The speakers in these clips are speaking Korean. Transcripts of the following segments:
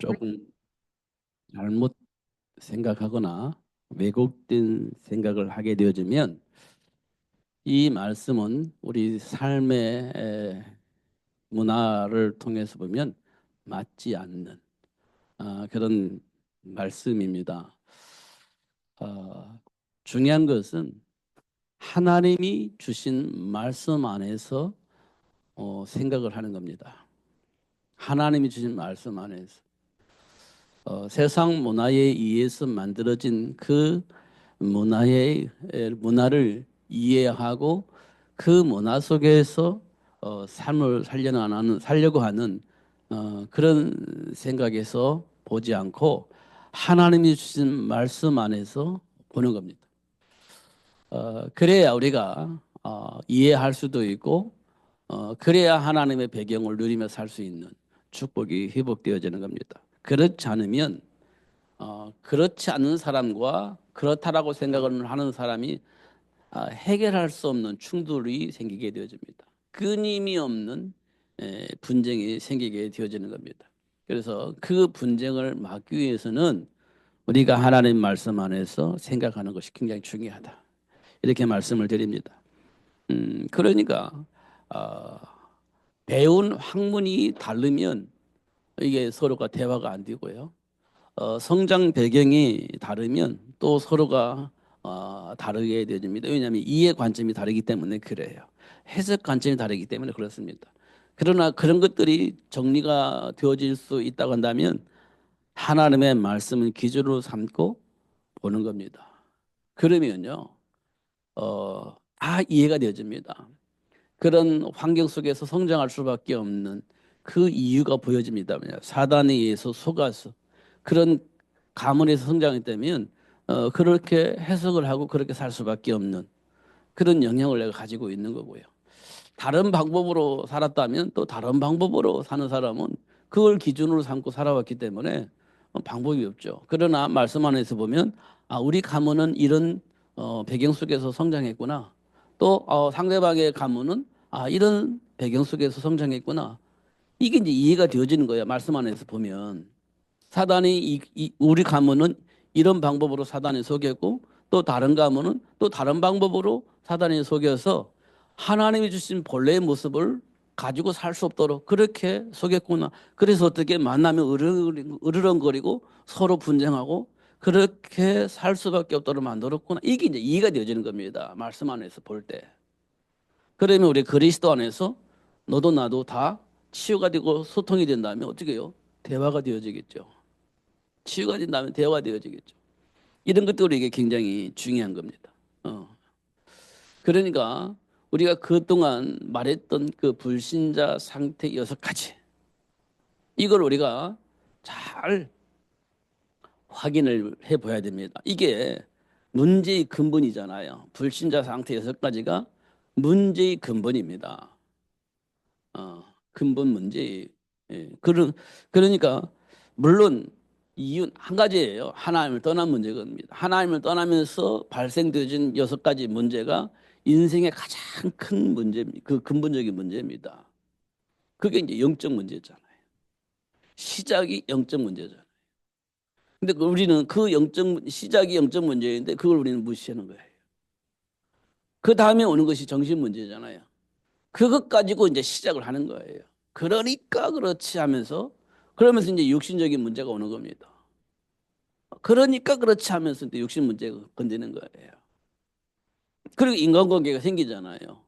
조금 잘못 생각하거나 왜곡된 생각을 하게 되어지면 이 말씀은 우리 삶의 문화를 통해서 보면 맞지 않는 그런 말씀입니다. 어, 중요한 것은 하나님이 주신 말씀 안에서 생각을 하는 겁니다. 하나님이 주신 말씀 안에서 세상 문화에 의해서 만들어진 그 문화를 이해하고 그 문화 속에서 삶을 살려고 하는 그런 생각에서 보지 않고 하나님이 주신 말씀 안에서 보는 겁니다. 그래야 우리가 이해할 수도 있고 그래야 하나님의 배경을 누리며 살 수 있는 축복이 회복되어지는 겁니다. 그렇지 않으면 그렇지 않은 사람과 그렇다라고 생각을 하는 사람이 해결할 수 없는 충돌이 생기게 되어집니다. 끊임이 없는 분쟁이 생기게 되어지는 겁니다. 그래서 그 분쟁을 막기 위해서는 우리가 하나님 말씀 안에서 생각하는 것이 굉장히 중요하다. 이렇게 말씀을 드립니다. 그러니까 어, 배운 학문이 다르면 이게 서로가 대화가 안 되고요. 성장 배경이 다르면 또 서로가 다르게 되어집니다. 왜냐하면 이해 관점이 다르기 때문에 그래요. 해석 관점이 다르기 때문에 그렇습니다. 그러나 그런 것들이 정리가 되어질 수 있다고 한다면 하나님의 말씀을 기준으로 삼고 보는 겁니다. 그러면요, 다 이해가 되어집니다. 그런 환경 속에서 성장할 수밖에 없는 그 이유가 보여집니다. 사단에 의해서 속아서 그런 가문에서 성장했다면 그렇게 해석을 하고 그렇게 살 수밖에 없는 그런 영향을 내가 가지고 있는 거고요. 다른 방법으로 살았다면 또 다른 방법으로 사는 사람은 그걸 기준으로 삼고 살아왔기 때문에 방법이 없죠. 그러나 말씀 안에서 보면 우리 가문은 이런 배경 속에서 성장했구나. 또 상대방의 가문은 이런 배경 속에서 성장했구나. 이게 이제 이해가 되어지는 거예요. 말씀 안에서 보면. 사단이 우리 가문은 이런 방법으로 사단이 속였고 또 다른 가문은 또 다른 방법으로 사단이 속여서 하나님이 주신 본래의 모습을 가지고 살 수 없도록 그렇게 속였구나. 그래서 어떻게 만나면 으르렁거리고 서로 분쟁하고 그렇게 살 수밖에 없도록 만들었구나. 이게 이제 이해가 되어지는 겁니다. 말씀 안에서 볼 때. 그러면 우리 그리스도 안에서 너도 나도 다 치유가 되고 소통이 된다면 어떻게 해요? 대화가 되어지겠죠. 치유가 된다면 대화가 되어지겠죠. 이런 것들이 이게 굉장히 중요한 겁니다. 그러니까 우리가 그동안 말했던 그 불신자 상태 6가지 이걸 우리가 잘 확인을 해봐야 됩니다. 이게 문제의 근본이잖아요. 불신자 상태 6가지가 문제의 근본입니다. 근본 문제. 예. 그러니까 물론 이유 한 가지예요. 하나님을 떠난 문제입니다. 하나님을 떠나면서 발생되어진 6가지 문제가 인생의 가장 큰 문제입니다. 그 근본적인 문제입니다. 그게 이제 영적 문제잖아요. 시작이 영적 문제잖아요. 근데 우리는 그 영적 시작이 영적 문제인데 그걸 우리는 무시하는 거예요. 그 다음에 오는 것이 정신 문제잖아요. 그것 가지고 이제 시작을 하는 거예요. 그러니까 그렇지 하면서 그러면서 이제 육신적인 문제가 오는 겁니다. 그러니까 그렇지 하면서 또 육신 문제가 건드는 거예요. 그리고 인간관계가 생기잖아요.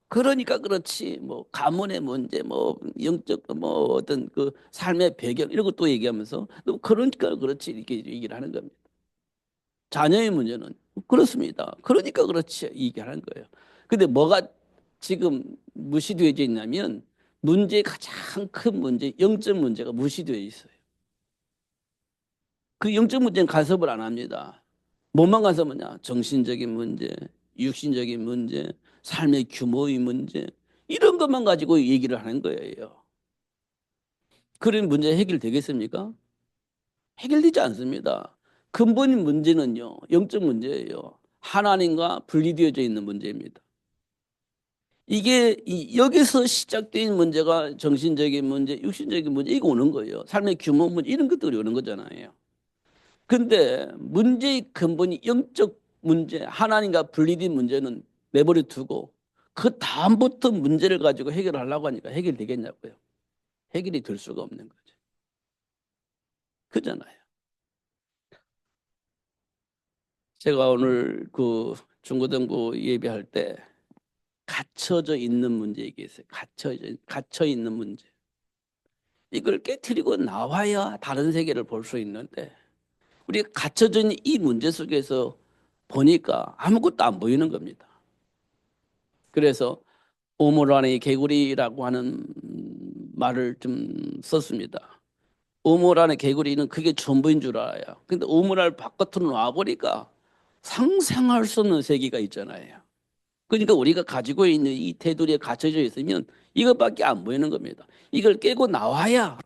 그러니까 그렇지 뭐 가문의 문제 뭐 영적 뭐 어떤 그 삶의 배경 이런 것도 얘기하면서 또 그러니까 그렇지 이렇게 얘기를 하는 겁니다. 자녀의 문제는 그렇습니다. 그러니까 그렇지 얘기하는 거예요. 근데 뭐가 지금 무시되어져 있냐면 문제의 가장 큰 문제 영적 문제가 무시되어 있어요. 그 영적 문제는 간섭을 안 합니다. 뭐만 간섭하냐? 정신적인 문제, 육신적인 문제, 삶의 규모의 문제 이런 것만 가지고 얘기를 하는 거예요. 그런 문제 해결되겠습니까? 해결되지 않습니다. 근본인 문제는요, 영적 문제예요. 하나님과 분리되어져 있는 문제입니다. 이게 여기서 시작된 문제가 정신적인 문제, 육신적인 문제 이거 오는 거예요. 삶의 규모 문제 이런 것들이 오는 거잖아요. 근데 문제의 근본이 영적 문제, 하나님과 분리된 문제는 내버려 두고 그 다음부터 문제를 가지고 해결하려고 하니까 해결되겠냐고요. 해결이 될 수가 없는 거죠. 그잖아요. 제가 오늘 그 중고등부 예배할 때 갇혀져 있는 문제 얘기했어요. 갇혀 있는 문제. 이걸 깨트리고 나와야 다른 세계를 볼 수 있는데 우리가 갇혀져 있는 이 문제 속에서 보니까 아무것도 안 보이는 겁니다. 그래서 우물 안의 개구리라고 하는 말을 좀 썼습니다. 우물 안의 개구리는 그게 전부인 줄 알아요. 근데 우물 안 바깥으로 놔보니까 상상할 수 없는 세계가 있잖아요. 그러니까 우리가 가지고 있는 이 테두리에 갇혀져 있으면 이것밖에 안 보이는 겁니다. 이걸 깨고 나와야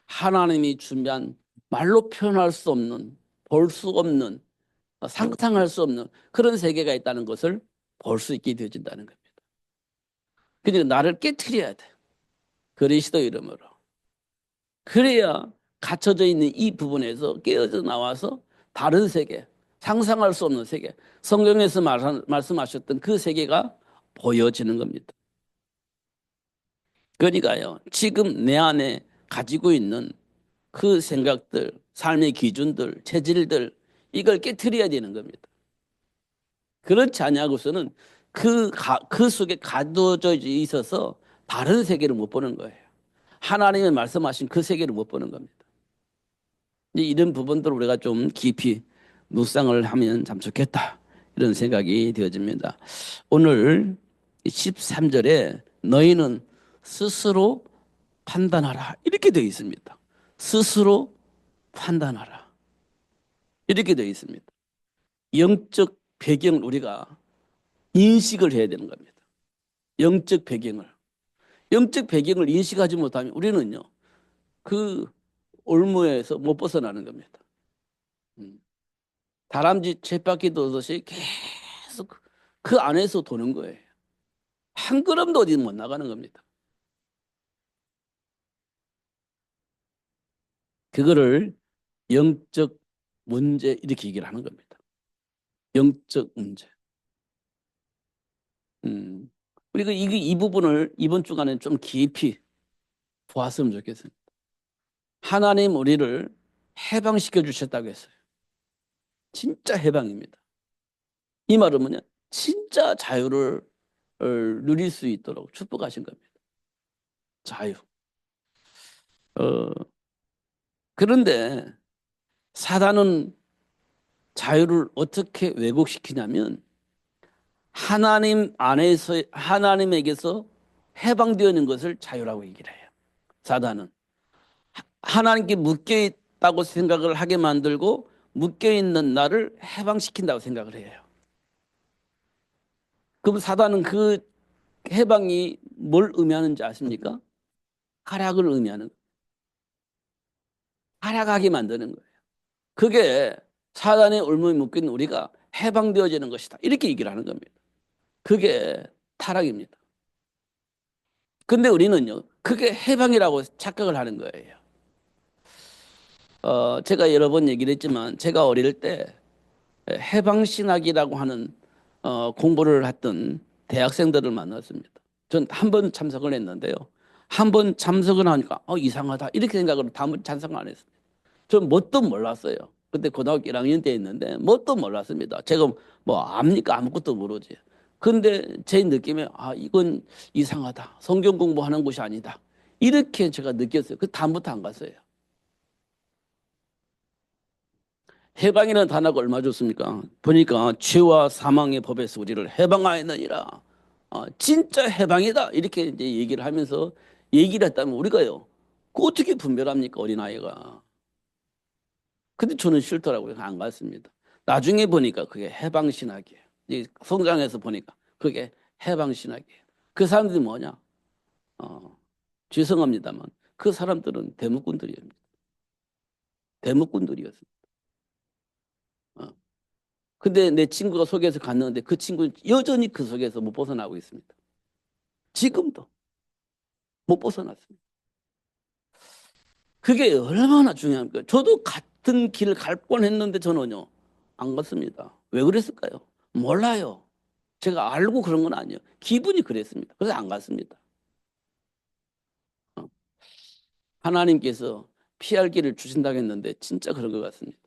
하나님이 준비한 말로 표현할 수 없는, 볼 수 없는, 상상할 수 없는 그런 세계가 있다는 것을 볼 수 있게 되어진다는 겁니다. 그러니까 나를 깨트려야 돼. 그리스도 이름으로. 그래야 갇혀져 있는 이 부분에서 깨어져 나와서 다른 세계, 상상할 수 없는 세계, 성경에서 말씀하셨던 그 세계가 보여지는 겁니다. 그러니까요, 지금 내 안에 가지고 있는 그 생각들, 삶의 기준들, 체질들, 이걸 깨트려야 되는 겁니다. 그렇지 않냐고서는 그 속에 가둬져 있어서 다른 세계를 못 보는 거예요. 하나님의 말씀하신 그 세계를 못 보는 겁니다. 이런 부분들을 우리가 좀 깊이 묵상을 하면 참 좋겠다. 이런 생각이 되어집니다. 오늘 13절에 너희는 스스로 판단하라. 이렇게 되어 있습니다. 스스로 판단하라. 이렇게 되어 있습니다. 영적 배경을 우리가 인식을 해야 되는 겁니다. 영적 배경을. 영적 배경을 인식하지 못하면 우리는요, 그 올무에서 못 벗어나는 겁니다. 음. 다람쥐 쳇바퀴 도듯이 계속 그 안에서 도는 거예요. 한 걸음도 어디 못 나가는 겁니다. 그거를 영적 문제 이렇게 얘기를 하는 겁니다. 영적 문제. 우리가 이 부분을 이번 주간에 좀 깊이 보았으면 좋겠습니다. 하나님 우리를 해방시켜 주셨다고 했어요. 진짜 해방입니다. 이 말은 뭐냐? 진짜 자유를 누릴 수 있도록 축복하신 겁니다. 자유. 어, 그런데 사단은 자유를 어떻게 왜곡시키냐면 하나님 안에서 하나님에게서 해방되어 있는 것을 자유라고 얘기를 해요. 사단은 하나님께 묶여 있다고 생각을 하게 만들고 묶여 있는 나를 해방시킨다고 생각을 해요. 그럼 사단은 그 해방이 뭘 의미하는지 아십니까? 활약을 의미하는, 활약하게 만드는 거예요. 그게 사단의 올무에 묶인 우리가 해방되어지는 것이다. 이렇게 얘기를 하는 겁니다. 그게 타락입니다. 근데 우리는요, 그게 해방이라고 착각을 하는 거예요. 제가 여러 번 얘기를 했지만, 제가 어릴 때 해방신학이라고 하는 공부를 했던 대학생들을 만났습니다. 전 한 번 참석을 했는데요. 한 번 참석을 하니까, 이상하다. 이렇게 생각으로 다음번 참석을 안 했습니다. 전 뭣도 몰랐어요. 그때 고등학교 1학년 때 있는데 뭣도 몰랐습니다. 제가 뭐 압니까? 아무것도 모르지. 근데 제 느낌에 이건 이상하다. 성경 공부하는 곳이 아니다. 이렇게 제가 느꼈어요. 그 다음부터 안 갔어요. 해방이라는 단어가 얼마 좋습니까? 보니까 죄와 사망의 법에서 우리를 해방하였느니라. 진짜 해방이다. 이렇게 이제 얘기를 하면서 얘기를 했다면 우리가요. 그 어떻게 분별합니까? 어린아이가. 근데 저는 싫더라고요. 안 갔습니다. 나중에 보니까 그게 해방신학이에요. 이 성장해서 보니까 그게 해방신학이에요. 그 사람들이 뭐냐? 어, 죄송합니다만 그 사람들은 대목꾼들이었습니다. 대목꾼들이었습니다. 근데 내 친구가 속에서 갔는데 그 친구는 여전히 그 속에서 못 벗어나고 있습니다. 지금도 못 벗어났습니다. 그게 얼마나 중요합니까? 저도 같은 길을 갈 뻔했는데 저는요, 안 갔습니다. 왜 그랬을까요? 몰라요. 제가 알고 그런 건 아니에요. 기분이 그랬습니다. 그래서 안 갔습니다. 어. 하나님께서 피할 길을 주신다고 했는데 진짜 그런 것 같습니다.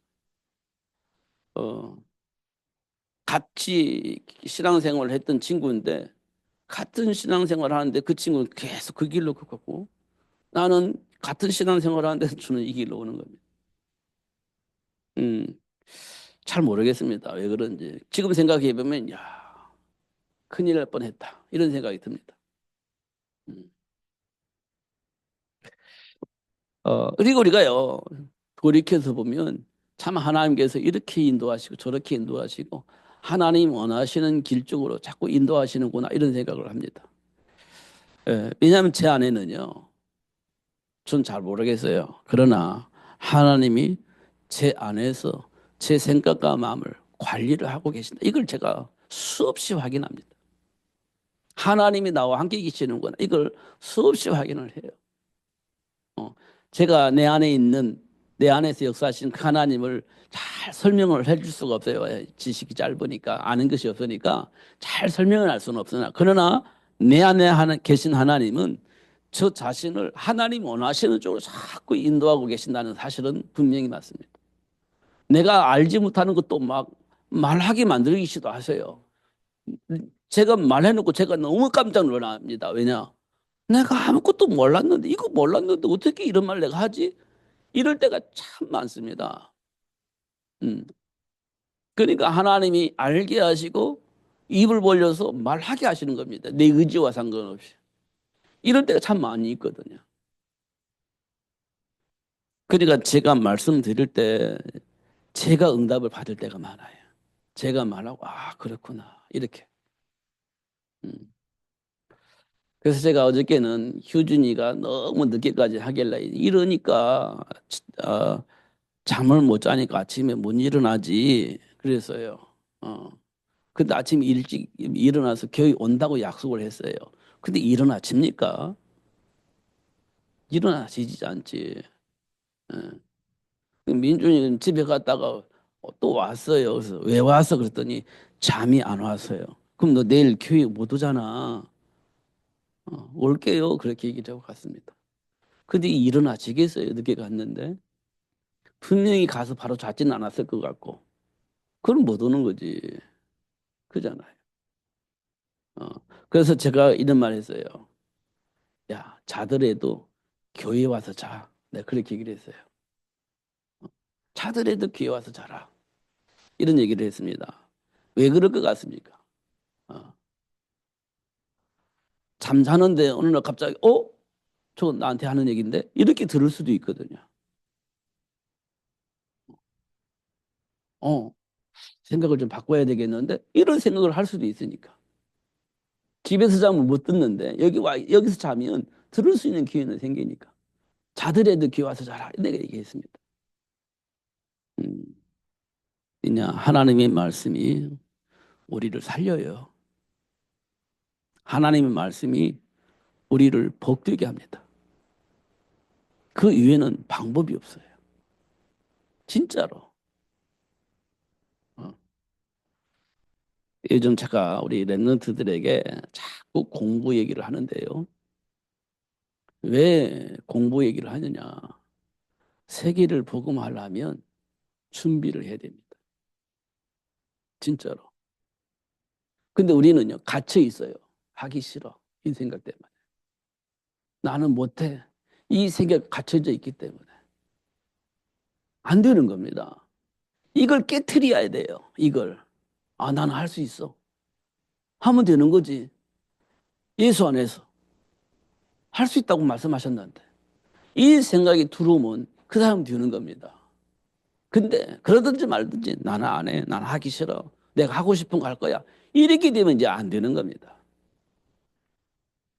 어, 같이 신앙생활을 했던 친구인데 같은 신앙생활을 하는데 그 친구는 계속 그 길로 걷고 나는 같은 신앙생활을 하는데 저는 이 길로 오는 겁니다. 음, 잘 모르겠습니다. 왜 그런지. 지금 생각해 보면 야, 큰일 날 뻔했다. 이런 생각이 듭니다. 음. 그리고 우리가요, 돌이켜서 보면 참 하나님께서 이렇게 인도하시고 저렇게 인도하시고 하나님 원하시는 길 쪽으로 자꾸 인도하시는구나 이런 생각을 합니다. 예, 왜냐하면 제 아내는요, 전 잘 모르겠어요. 그러나 하나님이 제 안에서 제 생각과 마음을 관리를 하고 계신다. 이걸 제가 수없이 확인합니다. 하나님이 나와 함께 계시는구나. 이걸 수없이 확인을 해요. 어, 제가 내 안에 있는 내 안에서 역사하시는 그 하나님을 잘 설명을 해줄 수가 없어요. 지식이 짧으니까 아는 것이 없으니까 잘 설명을 할 수는 없으나 그러나 내 안에 계신 하나님은 저 자신을 하나님 원하시는 쪽으로 자꾸 인도하고 계신다는 사실은 분명히 맞습니다. 내가 알지 못하는 것도 막 말하게 만들기시도 하세요. 제가 말해놓고 제가 너무 깜짝 놀랍니다. 왜냐? 내가 아무것도 몰랐는데 이거 몰랐는데 어떻게 이런 말 내가 하지? 이럴 때가 참 많습니다. 음. 그러니까 하나님이 알게 하시고 입을 벌려서 말하게 하시는 겁니다. 내 의지와 상관없이. 이럴 때가 참 많이 있거든요. 그러니까 제가 말씀드릴 때 제가 응답을 받을 때가 많아요. 제가 말하고 아 그렇구나 이렇게. 음. 그래서 제가 어저께는 휴준이가 너무 늦게까지 하길래 이러니까 어, 잠을 못 자니까 아침에 못 일어나지 그래서요. 근데 아침 일찍 일어나서 교회 온다고 약속을 했어요. 근데 일어나집니까? 일어나지지 않지. 민준이는 집에 갔다가 또 왔어요. 그래서 왜 왔어? 그랬더니 잠이 안 왔어요. 그럼 너 내일 교회 못 오잖아. 올게요. 그렇게 얘기를 하고 갔습니다. 근데 일어나지겠어요? 늦게 갔는데. 분명히 가서 바로 잤지는 않았을 것 같고. 그럼 못 오는 거지. 그잖아요. 어. 그래서 제가 이런 말 했어요. 야, 자더라도 교회 와서 자. 내가 그렇게 얘기를 했어요. 자더라도 교회 와서 자라. 이런 얘기를 했습니다. 왜 그럴 것 같습니까? 어. 잠자는데 어느 날 갑자기 저거 나한테 하는 얘기인데 이렇게 들을 수도 있거든요. 어, 생각을 좀 바꿔야 되겠는데 이런 생각을 할 수도 있으니까. 집에서 자면 못 듣는데 여기서 자면 들을 수 있는 기회는 생기니까. 자더라도 교회 와서 자라. 내가 얘기했습니다. 음, 그냥 하나님의 말씀이 우리를 살려요. 하나님의 말씀이 우리를 복되게 합니다. 그 이외에는 방법이 없어요. 진짜로. 어. 요즘 제가 우리 랩런트들에게 자꾸 공부 얘기를 하는데요. 왜 공부 얘기를 하느냐? 세계를 복음하려면 준비를 해야 됩니다. 진짜로. 근데 우리는요, 갇혀 있어요. 하기 싫어. 이 생각 때문에. 나는 못해. 이 생각 갇혀져 있기 때문에. 안 되는 겁니다. 이걸 깨트려야 돼요. 이걸. 아, 나는 할 수 있어. 하면 되는 거지. 예수 안에서. 할 수 있다고 말씀하셨는데. 이 생각이 들어오면 그 사람 되는 겁니다. 근데 그러든지 말든지 나는 안 해. 나는 하기 싫어. 내가 하고 싶은 거 할 거야. 이렇게 되면 이제 안 되는 겁니다.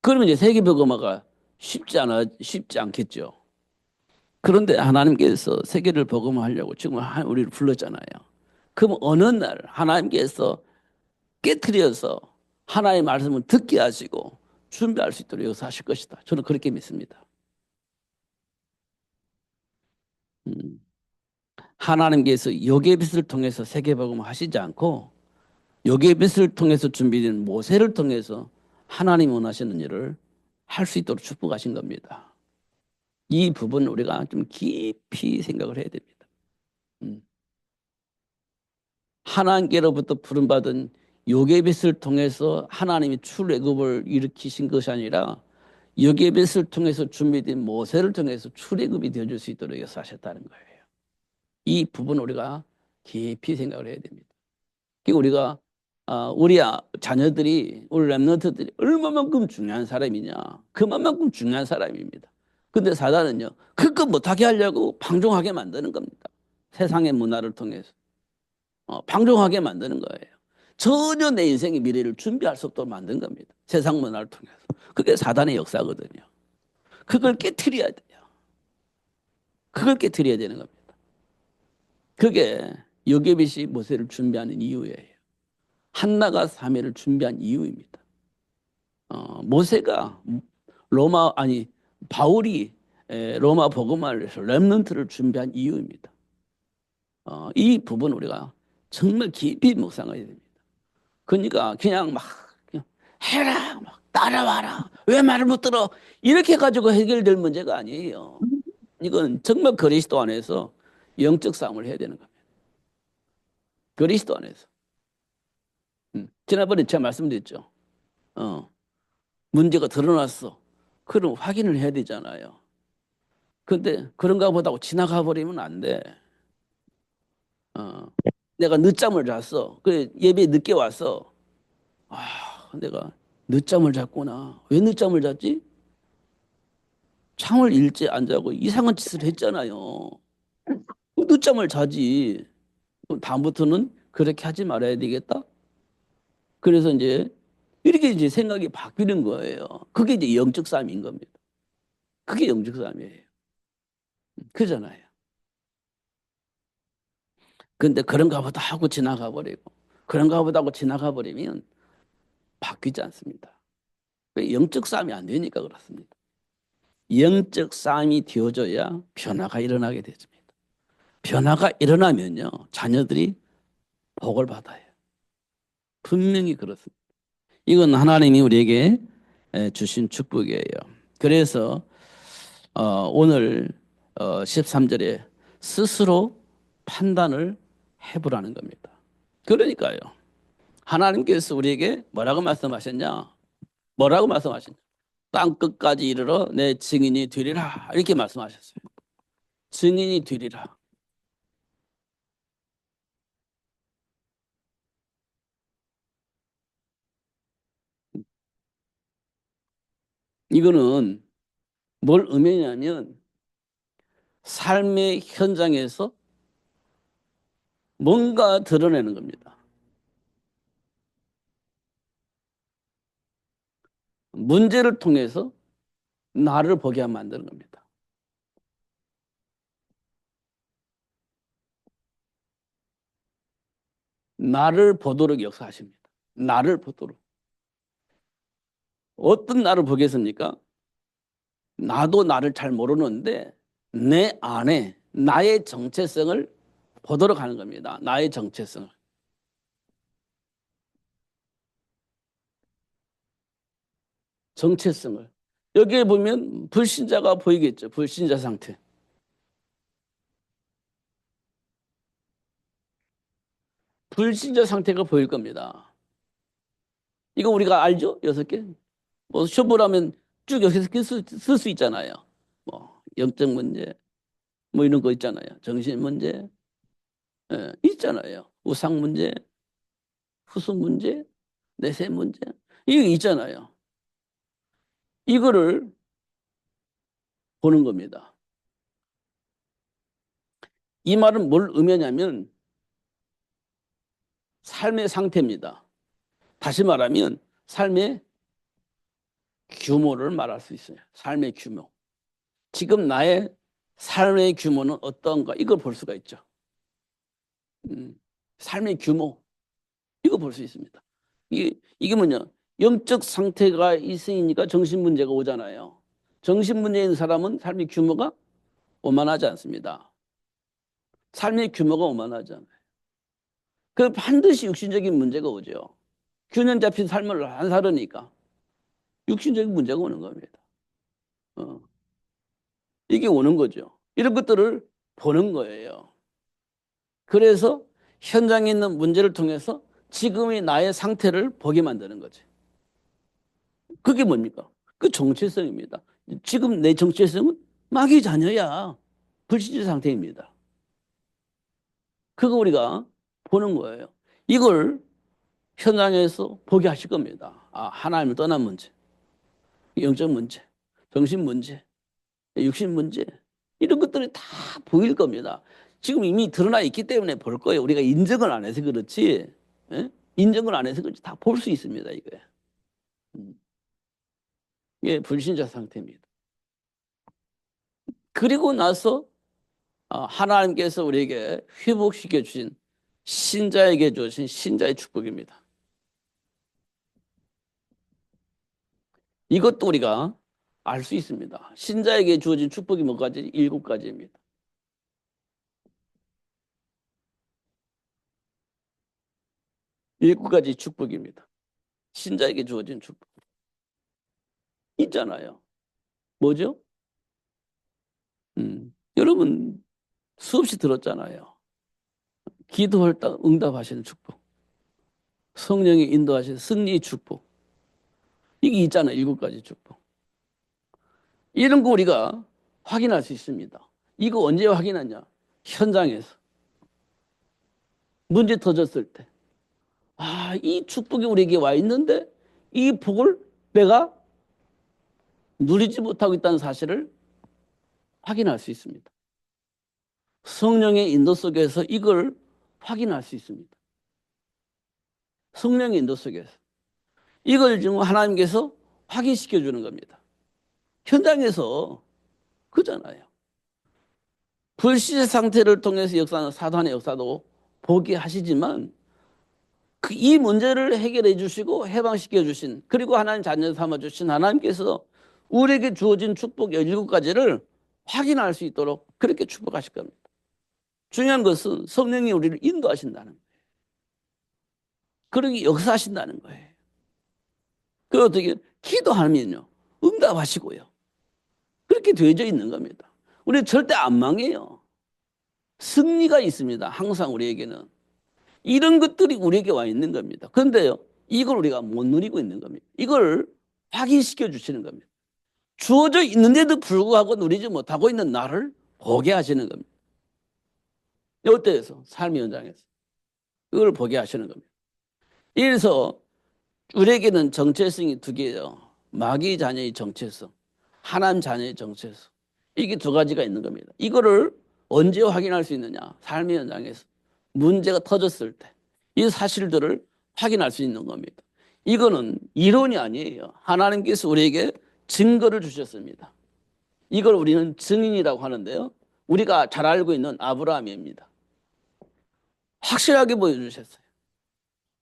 그러면 이제 세계복음화가 쉽지 않겠죠. 그런데 하나님께서 세계를 복음화하려고 지금 우리를 불렀잖아요. 그럼 어느 날 하나님께서 깨트려서 하나님의 말씀을 듣게 하시고 준비할 수 있도록 역사하실 것이다. 저는 그렇게 믿습니다. 음. 하나님께서 요괴빛을 통해서 세계복음을 하시지 않고 요괴빛을 통해서 준비된 모세를 통해서 하나님 원하시는 일을 할 수 있도록 축복하신 겁니다. 이 부분을 우리가 좀 깊이 생각을 해야 됩니다. 음. 하나님께로부터 부름받은 요괴빛을 통해서 하나님이 출애굽을 일으키신 것이 아니라 요괴빛을 통해서 준비된 모세를 통해서 출애굽이 되어줄 수 있도록 역사하셨다는 거예요. 이 부분을 우리가 깊이 생각을 해야 됩니다. 우리가 우리 자녀들이 우리 렘넌트들이 얼마만큼 중요한 사람이냐, 그만큼 중요한 사람입니다. 근데 사단은요 그것 못하게 하려고 방종하게 만드는 겁니다. 세상의 문화를 통해서 방종하게 만드는 거예요. 전혀 내 인생의 미래를 준비할 수 없도록 만든 겁니다. 세상 문화를 통해서. 그게 사단의 역사거든요. 그걸 깨트려야 돼요. 그걸 깨트려야 되는 겁니다. 그게 여개빗이 모세를 준비하는 이유예요. 한나가 사매를 준비한 이유입니다. 모세가 바울이 로마 복음화를 해서 렘넌트를 준비한 이유입니다. 이 부분 우리가 정말 깊이 묵상해야 됩니다. 그러니까 그냥 막 그냥 해라, 막 따라와라, 왜 말을 못 들어 이렇게 가지고 해결될 문제가 아니에요. 이건 정말 그리스도 안에서 영적 싸움을 해야 되는 겁니다. 그리스도 안에서. 지난번에 제가 말씀드렸죠. 문제가 드러났어. 그럼 확인을 해야 되잖아요. 근데 그런가 보다고 지나가 버리면 안 돼. 어, 내가 늦잠을 잤어. 그래, 예배에 늦게 왔어. 내가 늦잠을 잤구나. 왜 늦잠을 잤지? 잠을 일찍 안 자고 이상한 짓을 했잖아요. 늦잠을 자지. 그럼 다음부터는 그렇게 하지 말아야 되겠다. 그래서 이제 이렇게 이제 생각이 바뀌는 거예요. 그게 이제 영적 싸움인 겁니다. 그게 영적 싸움이에요. 그잖아요. 근데 그런가 보다 하고 지나가 버리고 그런가 보다 하고 지나가 버리면 바뀌지 않습니다. 영적 싸움이 안 되니까 그렇습니다. 영적 싸움이 되어져야 변화가 일어나게 되습니다. 변화가 일어나면요 자녀들이 복을 받아요. 분명히 그렇습니다. 이건 하나님이 우리에게 주신 축복이에요. 그래서 오늘 13절에 스스로 판단을 해보라는 겁니다. 그러니까요. 하나님께서 우리에게 뭐라고 말씀하셨냐? 뭐라고 말씀하셨냐? 땅 끝까지 이르러 내 증인이 되리라. 이렇게 말씀하셨어요. 증인이 되리라. 이거는 뭘 의미하냐면 삶의 현장에서 뭔가 드러내는 겁니다. 문제를 통해서 나를 보게 만드는 겁니다. 나를 보도록 역사하십니다. 나를 보도록. 어떤 나를 보겠습니까? 나도 나를 잘 모르는데 내 안에 나의 정체성을 보도록 하는 겁니다. 나의 정체성을. 정체성을. 여기에 보면 불신자가 보이겠죠. 불신자 상태. 불신자 상태가 보일 겁니다. 이거 우리가 알죠? 6개? 뭐 시험을 하면 쭉 여기서 쓸 수 있잖아요. 뭐 영적 문제, 뭐 이런 거 있잖아요. 정신 문제, 있잖아요. 우상 문제, 후속 문제, 내세 문제, 이게 있잖아요. 이거를 보는 겁니다. 이 말은 뭘 의미하냐면 삶의 상태입니다. 다시 말하면 삶의 규모를 말할 수 있어요. 삶의 규모. 지금 나의 삶의 규모는 어떤가 이걸 볼 수가 있죠. 삶의 규모 이거 볼 수 있습니다. 이게 뭐냐? 영적 상태가 있으니까 정신 문제가 오잖아요. 정신 문제 있는 사람은 삶의 규모가 오만하지 않습니다. 삶의 규모가 오만하잖아요. 그 반드시 육신적인 문제가 오죠. 균형 잡힌 삶을 안 살으니까 육신적인 문제가 오는 겁니다. 어. 이게 오는 거죠. 이런 것들을 보는 거예요. 그래서 현장에 있는 문제를 통해서 지금의 나의 상태를 보게 만드는 거지. 그게 뭡니까? 그 정체성입니다. 지금 내 정체성은 마귀 자녀야. 불신자 상태입니다. 그거 우리가 보는 거예요. 이걸 현장에서 보게 하실 겁니다. 아, 하나님을 떠난 문제, 영적 문제, 정신 문제, 육신 문제, 이런 것들이 다 보일 겁니다. 지금 이미 드러나 있기 때문에 볼 거예요. 우리가 인정을 안 해서 그렇지, 예? 인정을 안 해서 그렇지 다 볼 수 있습니다. 이게. 이게 불신자 상태입니다. 그리고 나서 하나님께서 우리에게 회복시켜 주신 신자에게 주신 신자의 축복입니다. 이것도 우리가 알 수 있습니다. 신자에게 주어진 축복이 몇 가지? 7가지입니다. 7가지 축복입니다. 신자에게 주어진 축복. 있잖아요. 뭐죠? 여러분 수없이 들었잖아요. 기도할 때 응답하시는 축복. 성령이 인도하시는 승리의 축복. 이게 있잖아요. 7가지 축복. 이런 거 우리가 확인할 수 있습니다. 이거 언제 확인하냐? 현장에서. 문제 터졌을 때. 아, 이 축복이 우리에게 와 있는데 이 복을 내가 누리지 못하고 있다는 사실을 확인할 수 있습니다. 성령의 인도 속에서 이걸 확인할 수 있습니다. 성령의 인도 속에서. 이걸 지금 하나님께서 확인시켜 주는 겁니다. 현장에서 그잖아요. 불신의 상태를 통해서 역사하는 사단의 역사도 보게 하시지만 이 문제를 해결해 주시고 해방시켜 주신 그리고 하나님 자녀 삼아 주신 하나님께서 우리에게 주어진 축복 17가지를 확인할 수 있도록 그렇게 축복하실 겁니다. 중요한 것은 성령이 우리를 인도하신다는 거예요. 그러기 역사하신다는 거예요. 그 어떻게 기도하면요 응답하시고요. 그렇게 되어져 있는 겁니다. 우리 절대 안 망해요. 승리가 있습니다. 항상 우리에게는. 이런 것들이 우리에게 와 있는 겁니다. 그런데요, 이걸 우리가 못 누리고 있는 겁니다. 이걸 확인시켜 주시는 겁니다. 주어져 있는데도 불구하고 누리지 못하고 있는 나를 보게 하시는 겁니다. 이때에서 삶의 현장에서 그걸 보게 하시는 겁니다. 이래서 우리에게는 정체성이 2개예요. 마귀 자녀의 정체성, 하나님 자녀의 정체성. 이게 2가지가 있는 겁니다. 이거를 언제 확인할 수 있느냐? 삶의 현장에서 문제가 터졌을 때 이 사실들을 확인할 수 있는 겁니다. 이거는 이론이 아니에요. 하나님께서 우리에게 증거를 주셨습니다. 이걸 우리는 증인이라고 하는데요. 우리가 잘 알고 있는 아브라함입니다. 확실하게 보여주셨어요.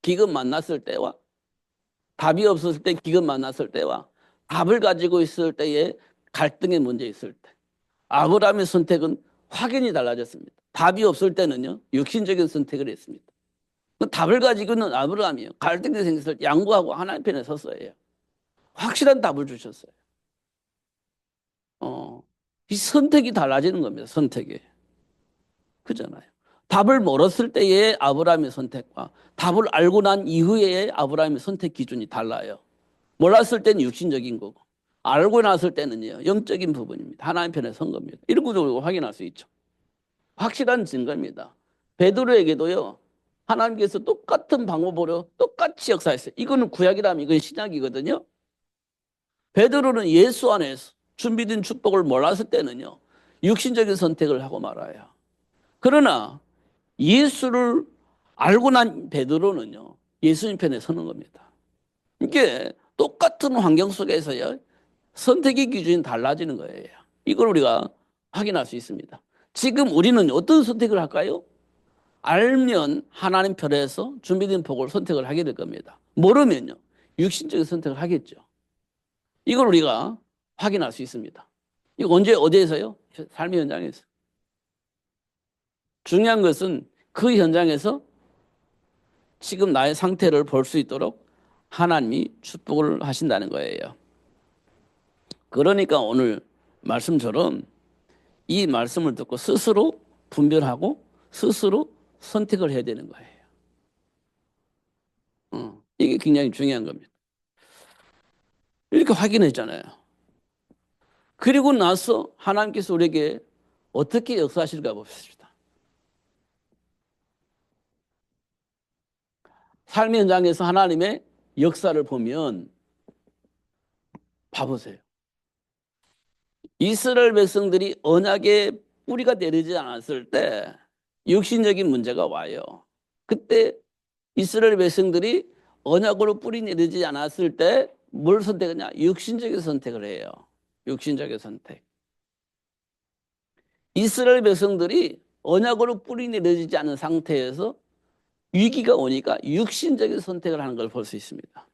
기근 만났을 때와 답이 없었을 때 기근 만났을 때와 답을 가지고 있을 때의 갈등의 문제 있을 때 아브라함의 선택은 확연히 달라졌습니다. 답이 없을 때는요 육신적인 선택을 했습니다. 그 답을 가지고 있는 아브라함이요 갈등이 생겼을 때 양보하고 하나님 편에 섰어요. 확실한 답을 주셨어요. 이 선택이 달라지는 겁니다. 선택이. 그잖아요. 답을 멀었을 때의 아브라함의 선택과 답을 알고 난 이후의 아브라함의 선택 기준이 달라요. 몰랐을 때는 육신적인 거고 알고 났을 때는요 영적인 부분입니다. 하나님 편에 선 겁니다. 이런 것을 확인할 수 있죠. 확실한 증거입니다. 베드로에게도요 하나님께서 똑같은 방법으로 똑같이 역사했어요. 이거는 구약이라면 이건 신약이거든요. 베드로는 예수 안에서 준비된 축복을 몰랐을 때는요 육신적인 선택을 하고 말아요. 그러나 예수를 알고 난 베드로는요 예수님 편에 서는 겁니다. 이게 똑같은 환경 속에서요 선택의 기준이 달라지는 거예요. 이걸 우리가 확인할 수 있습니다. 지금 우리는 어떤 선택을 할까요? 알면 하나님 편에서 준비된 복을 선택을 하게 될 겁니다. 모르면요 육신적인 선택을 하겠죠. 이걸 우리가 확인할 수 있습니다. 이거 언제, 어디에서요? 삶의 현장에서. 중요한 것은 그 현장에서 지금 나의 상태를 볼 수 있도록 하나님이 축복을 하신다는 거예요. 그러니까 오늘 말씀처럼 이 말씀을 듣고 스스로 분별하고 스스로 선택을 해야 되는 거예요. 이게 굉장히 중요한 겁니다. 이렇게 확인했잖아요. 그리고 나서 하나님께서 우리에게 어떻게 역사하실까 봅시다. 삶의 현장에서 하나님의 역사를 보면 봐보세요. 이스라엘 백성들이 언약의 뿌리가 내리지 않았을 때 육신적인 문제가 와요. 그때 이스라엘 백성들이 언약으로 뿌리 내리지 않았을 때 뭘 선택하냐? 육신적인 선택을 해요. 육신적인 선택. 이스라엘 백성들이 언약으로 뿌리 내리지 않은 상태에서 위기가 오니까 육신적인 선택을 하는 걸 볼 수 있습니다.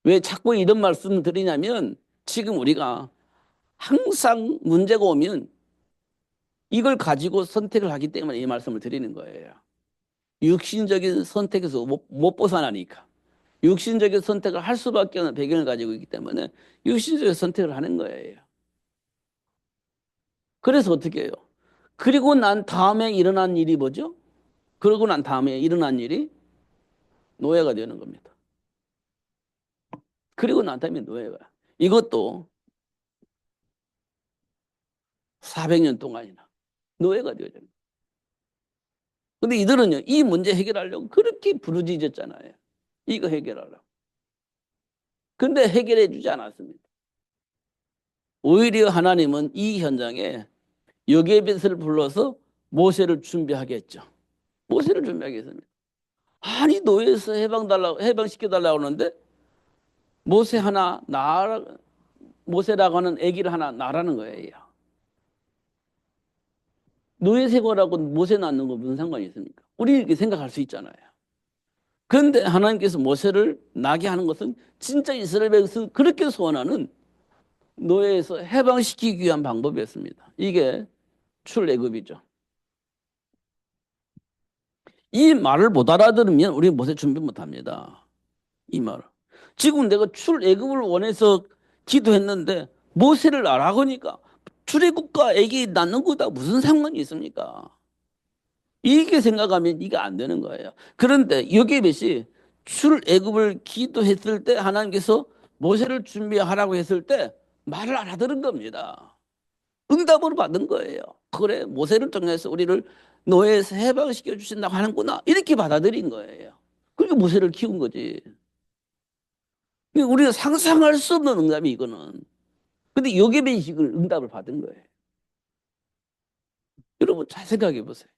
왜 자꾸 이런 말씀을 드리냐면 지금 우리가 항상 문제가 오면 이걸 가지고 선택을 하기 때문에 이 말씀을 드리는 거예요. 육신적인 선택에서 못 벗어나니까. 육신적인 선택을 할 수밖에 없는 배경을 가지고 있기 때문에 육신적인 선택을 하는 거예요. 그래서 어떻게 해요? 그리고 난 다음에 일어난 일이 뭐죠? 그러고 난 다음에 일어난 일이 노예가 되는 겁니다. 그리고 난 다음에 노예가. 이것도 400년 동안이나 노예가 되어야 됩니다. 근데 이들은요, 이 문제 해결하려고 그렇게 부르짖었잖아요. 이거 해결하려고. 근데 해결해 주지 않았습니다. 오히려 하나님은 이 현장에 여개벳을 불러서 모세를 준비하겠죠. 모세를 준비하겠습니다. 아니 노예에서 해방시켜달라고 하는데 모세 하나 모세라고 하는 아기를 하나 낳으라는 거예요. 노예 생활하고 모세 낳는 거 무슨 상관이 있습니까? 우리 이렇게 생각할 수 있잖아요. 그런데 하나님께서 모세를 나게 하는 것은 진짜 이스라엘 백성 그렇게 소원하는 노예에서 해방시키기 위한 방법이었습니다. 이게 출애굽이죠. 이 말을 못 알아들으면 우리 모세 준비 못 합니다. 이 말을. 지금 내가 출애굽을 원해서 기도했는데 모세를 나라고 하니까 출애굽과 애기 낳는 거다 무슨 상관이 있습니까? 이렇게 생각하면 이게 안 되는 거예요. 그런데 여기에서 출애굽을 기도했을 때 하나님께서 모세를 준비하라고 했을 때 말을 알아들은 겁니다. 응답으로 받은 거예요. 그래 모세를 통해서 우리를 노예에서 해방시켜 주신다고 하는구나 이렇게 받아들인 거예요. 그러니까 모세를 키운 거지. 우리가 상상할 수 없는 응답이 이거는. 근데 요괴배식을 응답을 받은 거예요. 여러분 잘 생각해 보세요.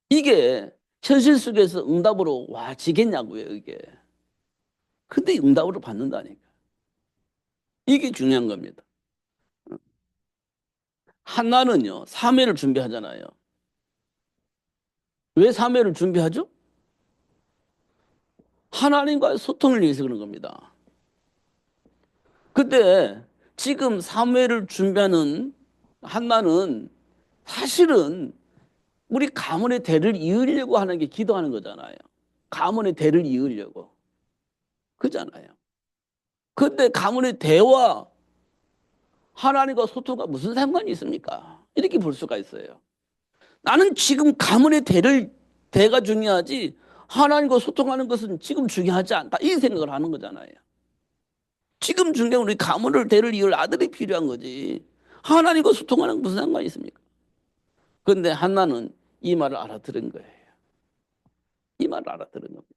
이게 현실 속에서 응답으로 와지겠냐고요 이게. 근데 응답으로 받는다니까. 이게 중요한 겁니다. 한나는요 3회를 준비하잖아요. 왜 3회를 준비하죠? 하나님과의 소통을 위해서 그런 겁니다. 근데 지금 3회를 준비하는 한나는 사실은 우리 가문의 대를 이으려고 하는 게 기도하는 거잖아요. 가문의 대를 이으려고. 그잖아요. 근데 가문의 대와 하나님과 소통과 무슨 상관이 있습니까? 이렇게 볼 수가 있어요. 나는 지금 가문의 대가 중요하지 하나님과 소통하는 것은 지금 중요하지 않다. 이 생각을 하는 거잖아요. 지금 중요한 우리 가문을 대를 이을 아들이 필요한 거지. 하나님과 소통하는 건 무슨 상관이 있습니까? 그런데 한나는 이 말을 알아들은 거예요. 이 말을 알아들은 겁니다.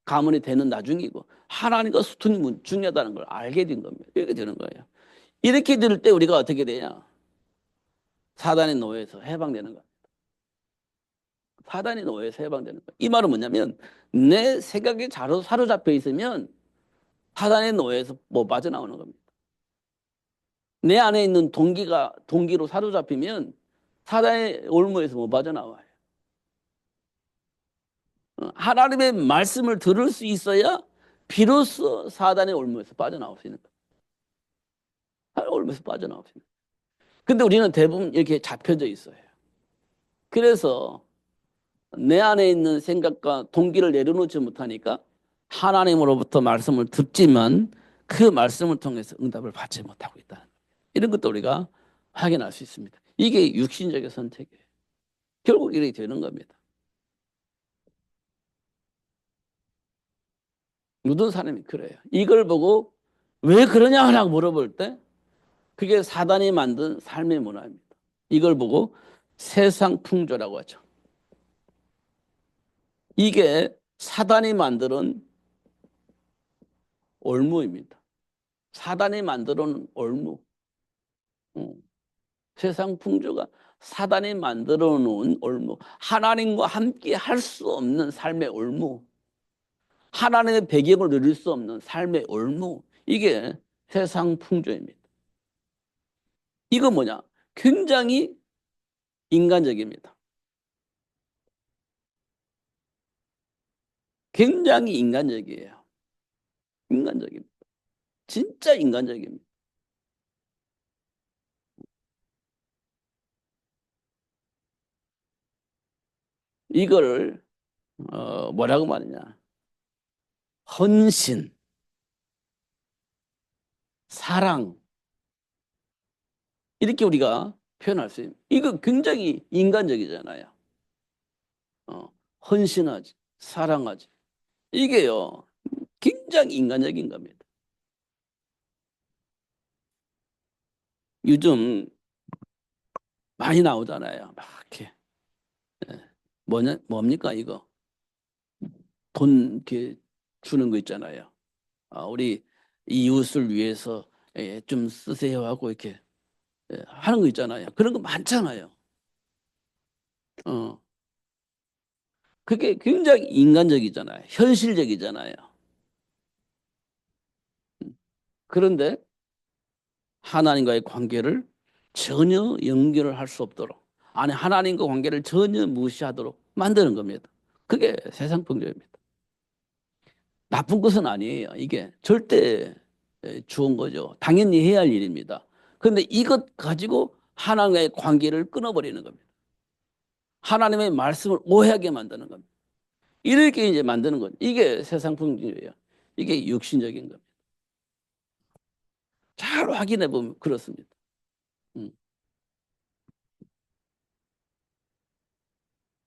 가문이 되는 나중이고 하나님과 소통이 중요하다는 걸 알게 된 겁니다. 이렇게 되는 거예요. 이렇게 될 때 우리가 어떻게 되냐? 사단의 노예에서 해방되는 거예요. 사단의 노예에서 해방되는 거예요. 이 말은 뭐냐면 내 생각에 사로잡혀 있으면 사단의 노예에서 못 빠져나오는 겁니다. 내 안에 있는 동기로 사로잡히면 사단의 올무에서 못 빠져나와요. 하나님의 말씀을 들을 수 있어야 비로소 사단의 올무에서 빠져나올 수 있는 거예요. 사단의 올무에서 빠져나올 수 있는 거예요. 근데 우리는 대부분 이렇게 잡혀져 있어요. 그래서 내 안에 있는 생각과 동기를 내려놓지 못하니까 하나님으로부터 말씀을 듣지만 그 말씀을 통해서 응답을 받지 못하고 있다. 이런 것도 우리가 확인할 수 있습니다. 이게 육신적인 선택이에요. 결국 이렇게 되는 겁니다. 모든 사람이 그래요. 이걸 보고 왜 그러냐고 물어볼 때 그게 사단이 만든 삶의 문화입니다. 이걸 보고 세상 풍조라고 하죠. 이게 사단이 만드는 올무입니다. 사단이 만드는 올무. 세상 풍조가 사단이 만들어 놓은 올무. 하나님과 함께 할 수 없는 삶의 올무. 하나님의 배경을 누릴 수 없는 삶의 올무. 이게 세상 풍조입니다. 이거 뭐냐? 굉장히 인간적입니다. 굉장히 인간적이에요. 인간적입니다. 진짜 인간적입니다. 이거를 뭐라고 말하냐? 헌신, 사랑 이렇게 우리가 표현할 수 있는. 이거 굉장히 인간적이잖아요. 헌신하지, 사랑하지. 이게요, 굉장히 인간적인 겁니다. 요즘 많이 나오잖아요. 막 이렇게. 뭡니까, 이거? 돈 이렇게 주는 거 있잖아요. 우리 이웃을 위해서 좀 쓰세요 하고 이렇게 하는 거 있잖아요. 그런 거 많잖아요. 어, 그게 굉장히 인간적이잖아요. 현실적이잖아요. 그런데 하나님과의 관계를 전혀 연결을 할 수 없도록, 아니 하나님과 관계를 전혀 무시하도록 만드는 겁니다. 그게 세상 풍조입니다. 나쁜 것은 아니에요. 이게 절대 좋은 거죠. 당연히 해야 할 일입니다. 그런데 이것 가지고 하나님과의 관계를 끊어버리는 겁니다. 하나님의 말씀을 오해하게 만드는 겁니다. 이렇게 이제 만드는 건 이게 세상 풍조예요. 이게 육신적인 겁니다. 잘 확인해 보면 그렇습니다. 음.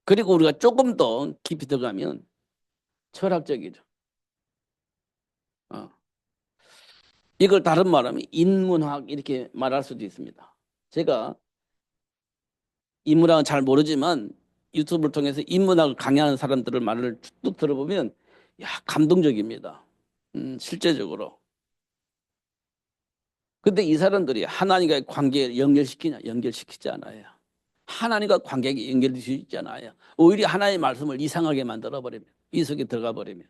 그리고 우리가 조금 더 깊이 들어가면 철학적이죠. 어. 이걸 다른 말하면 인문학 이렇게 말할 수도 있습니다. 제가 인문학은 잘 모르지만 유튜브를 통해서 인문학을 강의하는 사람들의 말을 쭉 들어보면 야, 감동적입니다. 실제적으로. 근데 이 사람들이 하나님과의 관계를 연결시키냐? 연결시키지 않아요. 하나님과 관계가 연결되지 있잖아요. 오히려 하나님의 말씀을 이상하게 만들어 버리면 이 속에 들어가 버리면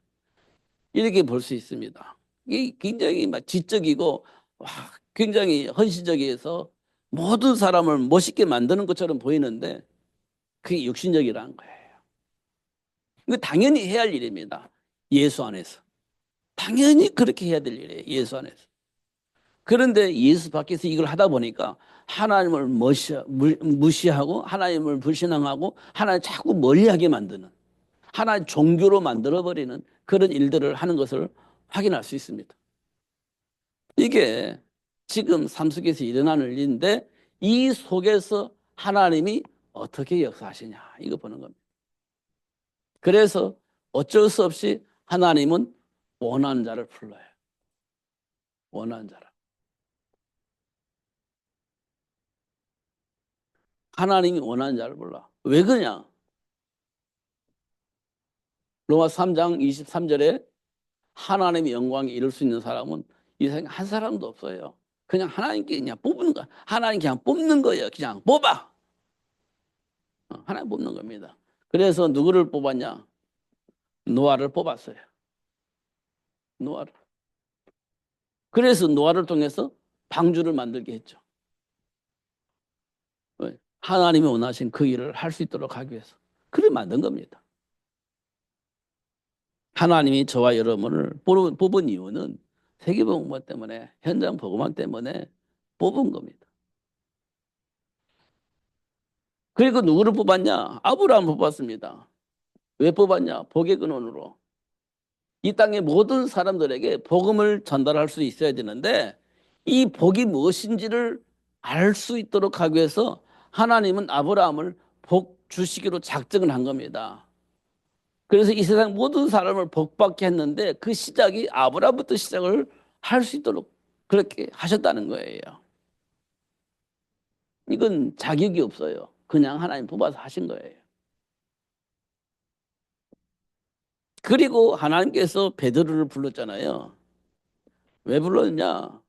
이렇게 볼 수 있습니다. 이게 굉장히 막 지적이고 와, 굉장히 헌신적이어서 모든 사람을 멋있게 만드는 것처럼 보이는데 그게 육신적이라는 거예요. 이거 당연히 해야 할 일입니다. 예수 안에서. 당연히 그렇게 해야 될 일이에요. 예수 안에서. 그런데 예수 밖에서 이걸 하다 보니까 하나님을 무시하고 하나님을 불신앙하고 하나님을 자꾸 멀리하게 만드는 하나의 종교로 만들어버리는 그런 일들을 하는 것을 확인할 수 있습니다. 이게 지금 삶 속에서 일어나는 일인데 이 속에서 하나님이 어떻게 역사하시냐 이거 보는 겁니다. 그래서 어쩔 수 없이 하나님은 원하는 자를 불러요. 원하는 자를. 하나님이 원하는 자를 불러. 왜 그러냐? 로마 3장 23절에 하나님의 영광에 이룰 수 있는 사람은 이 세상에 한 사람도 없어요. 그냥 하나님께 그냥 뽑는 거야. 하나님 그냥 뽑는 거예요. 그냥 뽑아. 하나님 뽑는 겁니다. 그래서 누구를 뽑았냐? 노아를 뽑았어요. 노아를. 그래서 노아를 통해서 방주를 만들게 했죠. 하나님이 원하신 그 일을 할 수 있도록 하기 위해서. 그래 만든 겁니다. 하나님이 저와 여러분을 뽑은 이유는 세계복음화 때문에, 현장 복음화 때문에 뽑은 겁니다. 그리고 누구를 뽑았냐? 아브라함을 뽑았습니다. 왜 뽑았냐? 복의 근원으로. 이 땅의 모든 사람들에게 복음을 전달할 수 있어야 되는데 이 복이 무엇인지를 알 수 있도록 하기 위해서 하나님은 아브라함을 복 주시기로 작정을 한 겁니다. 그래서 이 세상 모든 사람을 복받게 했는데 그 시작이 아브라함부터 시작을 할 수 있도록 그렇게 하셨다는 거예요. 이건 자격이 없어요. 그냥 하나님 뽑아서 하신 거예요. 그리고 하나님께서 베드로를 불렀잖아요. 왜 불렀냐?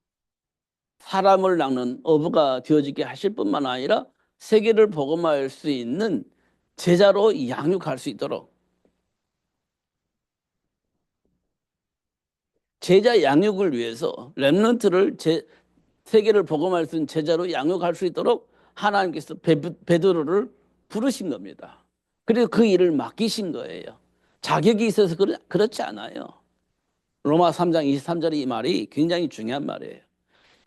사람을 낚는 어부가 되어지게 하실 뿐만 아니라 세계를 복음화할 수 있는 제자로 양육할 수 있도록, 제자 양육을 위해서 렘넌트를 세계를 복음할 수 있는 제자로 양육할 수 있도록 하나님께서 베드로를 부르신 겁니다. 그리고 그 일을 맡기신 거예요. 자격이 있어서 그렇지 않아요. 로마 3장 23절의 이 말이 굉장히 중요한 말이에요.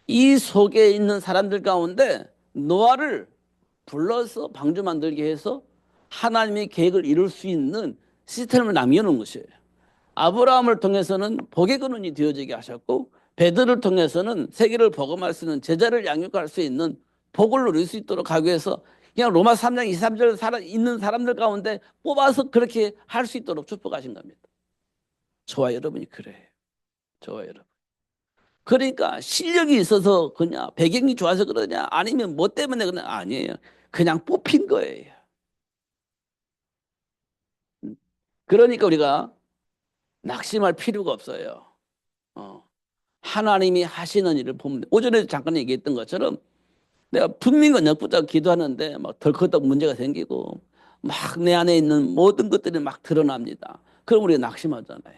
이 속에 있는 사람들 가운데 노아를 불러서 방주 만들게 해서 하나님의 계획을 이룰 수 있는 시스템을 남겨놓은 것이에요. 아브라함을 통해서는 복의 근원이 되어지게 하셨고 베드로를 통해서는 세계를 복음할 수 있는 제자를 양육할 수 있는 복을 누릴 수 있도록 하기 위해서 그냥 로마 3장 23절 있는 사람들 가운데 뽑아서 그렇게 할 수 있도록 축복하신 겁니다. 저와 여러분이 그래요. 저와 여러분. 그러니까 실력이 있어서 그냥 배경이 좋아서 그러냐 아니면 뭐 때문에 그러냐 아니에요. 그냥 뽑힌 거예요. 그러니까 우리가 낙심할 필요가 없어요. 어. 하나님이 하시는 일을 보면 오전에 잠깐 얘기했던 것처럼 내가 분명히 녁부터 기도하는데 막 덜컥 문제가 생기고 막 내 안에 있는 모든 것들이 막 드러납니다. 그럼 우리가 낙심하잖아요.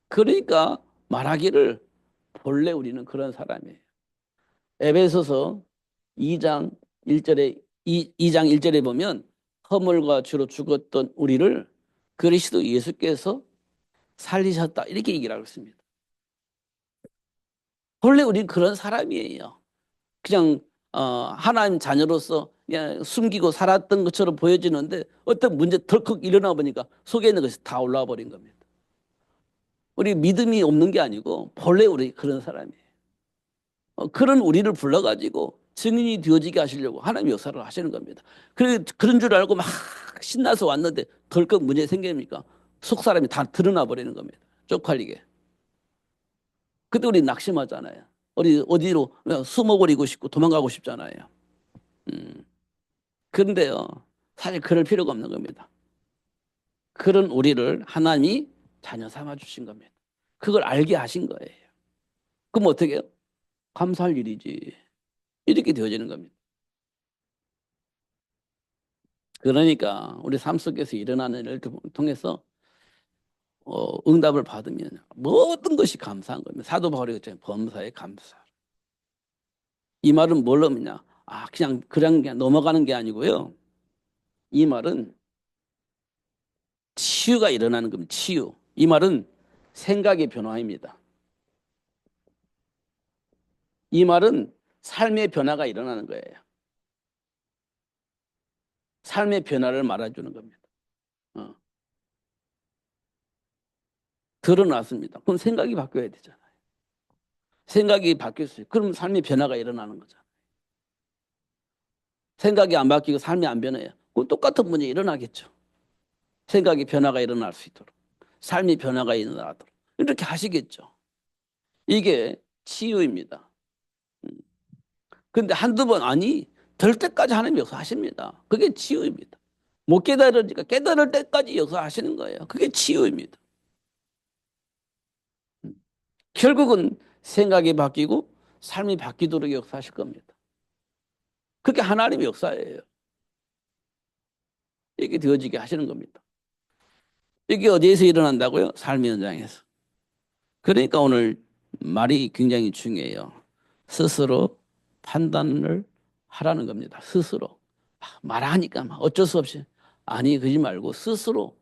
그러니까 말하기를 본래 우리는 그런 사람이에요. 에베소서 2장 1절에 2장 1절에 보면 허물과 죄로 죽었던 우리를 그리스도 예수께서 살리셨다 이렇게 얘기를 하고 있습니다. 본래 우리는 그런 사람이에요. 그냥 하나님 자녀로서 그냥 숨기고 살았던 것처럼 보여지는데 어떤 문제 덜컥 일어나 보니까 속에 있는 것이 다 올라와 버린 겁니다. 우리 믿음이 없는 게 아니고 본래 우리 그런 사람이에요. 그런 우리를 불러가지고 증인이 되어지게 하시려고 하나님 역사를 하시는 겁니다. 그런 줄 알고 막 신나서 왔는데 덜컥 문제 생기니까 속 사람이 다 드러나 버리는 겁니다. 쪽팔리게. 그때 우리 낙심하잖아요. 우리 어디로 숨어버리고 싶고 도망가고 싶잖아요. 음. 그런데요, 사실 그럴 필요가 없는 겁니다. 그런 우리를 하나님이 자녀 삼아 주신 겁니다. 그걸 알게 하신 거예요. 그럼 어떻게 해요? 감사할 일이지. 이렇게 되어지는 겁니다. 그러니까 우리 삶 속에서 일어나는 일을 통해서 응답을 받으면 모든 것이 감사한 겁니다. 사도 바울이 그랬잖아요. 범사에 감사. 이 말은 뭘 의미냐? 그냥 넘어가는 게 아니고요. 이 말은 치유가 일어나는 겁니다. 치유. 이 말은 생각의 변화입니다. 이 말은 삶의 변화가 일어나는 거예요. 삶의 변화를 말해주는 겁니다. 어. 드러났습니다. 그럼 생각이 바뀌어야 되잖아요. 생각이 바뀌었어요. 그럼 삶의 변화가 일어나는 거죠. 생각이 안 바뀌고 삶이 안 변해요. 그럼 똑같은 문제 일어나겠죠. 생각의 변화가 일어날 수 있도록. 삶의 변화가 일어나도록. 이렇게 하시겠죠. 이게 치유입니다. 근데 한두 번 아니 될 때까지 하나님 역사하십니다. 그게 치유입니다. 못 깨달으니까 깨달을 때까지 역사하시는 거예요. 그게 치유입니다. 결국은 생각이 바뀌고 삶이 바뀌도록 역사하실 겁니다. 그게 하나님의 역사예요. 이게 되어지게 하시는 겁니다. 이게 어디에서 일어난다고요? 삶의 현장에서. 그러니까 오늘 말이 굉장히 중요해요. 스스로 판단을 하라는 겁니다. 스스로. 말하니까 막 어쩔 수 없이. 아니, 그러지 말고 스스로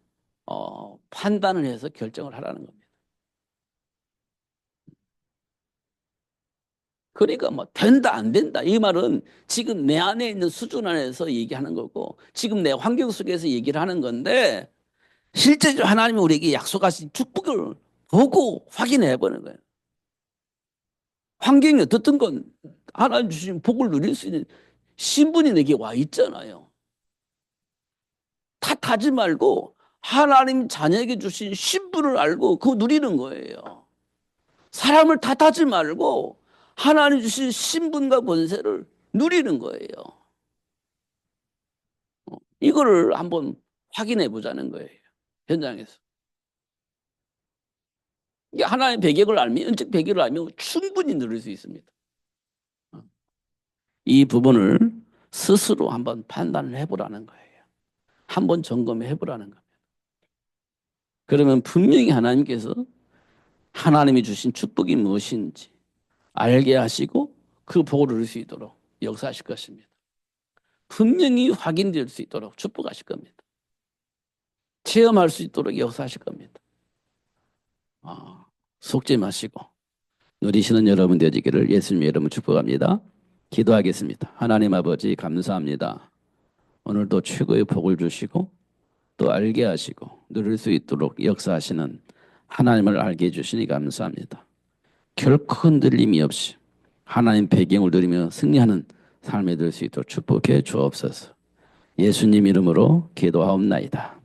판단을 해서 결정을 하라는 겁니다. 그러니까 뭐 된다 안 된다 이 말은 지금 내 안에 있는 수준 안에서 얘기하는 거고 지금 내 환경 속에서 얘기를 하는 건데 실제적으로 하나님이 우리에게 약속하신 축복을 보고 확인해 보는 거예요. 환경이 어떻든 건 하나님 주신 복을 누릴 수 있는 신분이 내게 와 있잖아요. 탓하지 말고 하나님 자녀에게 주신 신분을 알고 그거 누리는 거예요. 사람을 탓하지 말고 하나님 주신 신분과 권세를 누리는 거예요. 이거를 한번 확인해 보자는 거예요. 현장에서. 이게 하나님의 배경을 알면, 영적 배경을 알면 충분히 누릴 수 있습니다. 이 부분을 스스로 한번 판단을 해보라는 거예요. 한번 점검해 보라는 겁니다. 그러면 분명히 하나님께서 하나님이 주신 축복이 무엇인지 알게 하시고 그 복을 누릴 수 있도록 역사하실 것입니다. 분명히 확인될 수 있도록 축복하실 겁니다. 체험할 수 있도록 역사하실 겁니다. 속지 마시고 누리시는 여러분 되시기를 예수님의 이름으로 축복합니다. 기도하겠습니다. 하나님 아버지 감사합니다. 오늘도 최고의 복을 주시고 또 알게 하시고 누릴 수 있도록 역사하시는 하나님을 알게 해주시니 감사합니다. 결코 흔들림이 없이 하나님 배경을 누리며 승리하는 삶이 될 수 있도록 축복해 주옵소서. 예수님 이름으로 기도하옵나이다.